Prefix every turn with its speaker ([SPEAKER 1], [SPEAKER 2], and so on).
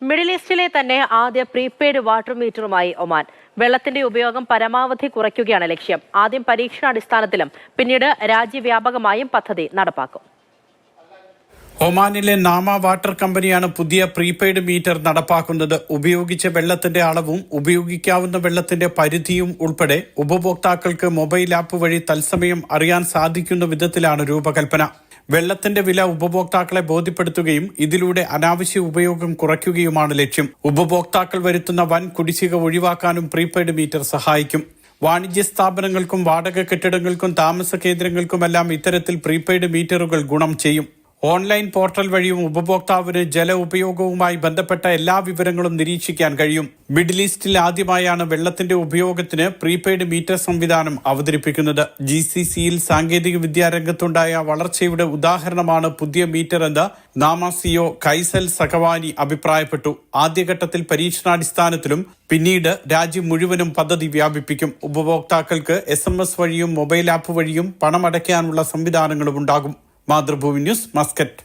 [SPEAKER 1] Middle ഈസ്റ്റിലെ തന്നെ ആദ്യ prepaid water മീറ്ററുമായി Oman. വെള്ളത്തിന്റെ ഉപയോഗം പരമാവധി കുറയ്ക്കുകയാണ് ലക്ഷ്യം. ആദ്യം പരീക്ഷണാടിസ്ഥാനത്തിലും പിന്നീട് രാജ്യവ്യാപകമായും പദ്ധതി നടപ്പാക്കും.
[SPEAKER 2] ഒമാനിലെ നാമ വാട്ടർ കമ്പനിയാണ് പുതിയ പ്രീപെയ്ഡ് മീറ്റർ നടപ്പാക്കുന്നത്. ഉപയോഗിച്ച വെള്ളത്തിന്റെ അളവും ഉപയോഗിക്കാവുന്ന വെള്ളത്തിന്റെ പരിധിയും ഉൾപ്പെടെ ഉപഭോക്താക്കൾക്ക് മൊബൈൽ ആപ്പ് വഴി തത്സമയം അറിയാൻ സാധിക്കുന്ന വിധത്തിലാണ് രൂപകൽപ്പന. വെള്ളത്തിന്റെ വില ഉപഭോക്താക്കളെ ബോധ്യപ്പെടുത്തുകയും ഇതിലൂടെ അനാവശ്യ ഉപയോഗം കുറയ്ക്കുകയുമാണ് ലക്ഷ്യം. ഉപഭോക്താക്കൾ വരുത്തുന്ന വൻ കുടിശ്ശിക ഒഴിവാക്കാനും പ്രീപെയ്ഡ് മീറ്റർ സഹായിക്കും. വാണിജ്യ സ്ഥാപനങ്ങൾക്കും വാടക കെട്ടിടങ്ങൾക്കും താമസ കേന്ദ്രങ്ങൾക്കുമെല്ലാം ഇത്തരത്തിൽ പ്രീപെയ്ഡ് മീറ്ററുകൾ ഗുണം ചെയ്യും. ഓൺലൈൻ പോർട്ടൽ വഴിയും ഉപഭോക്താവിന് ജല ഉപയോഗവുമായി ബന്ധപ്പെട്ട എല്ലാ വിവരങ്ങളും നിരീക്ഷിക്കാൻ കഴിയും. മിഡിൽ ഈസ്റ്റിൽ ആദ്യമായാണ് വെള്ളത്തിന്റെ ഉപയോഗത്തിന് പ്രീപെയ്ഡ് മീറ്റർ സംവിധാനം അവതരിപ്പിക്കുന്നത്. GCCയിൽ സാങ്കേതിക വിദ്യാരംഗത്തുണ്ടായ വളർച്ചയുടെ ഉദാഹരണമാണ് പുതിയ മീറ്റർ എന്ന് നാമ CEO കൈസൽ സഖവാനി അഭിപ്രായപ്പെട്ടു. ആദ്യഘട്ടത്തിൽ പരീക്ഷണാടിസ്ഥാനത്തിലും പിന്നീട് രാജ്യം മുഴുവനും പദ്ധതി വ്യാപിപ്പിക്കും. ഉപഭോക്താക്കൾക്ക് SMS വഴിയും മൊബൈൽ ആപ്പ് വഴിയും പണമടയ്ക്കാനുള്ള സംവിധാനങ്ങളും ഉണ്ടാകും. Mathrubhumi news, Muscat.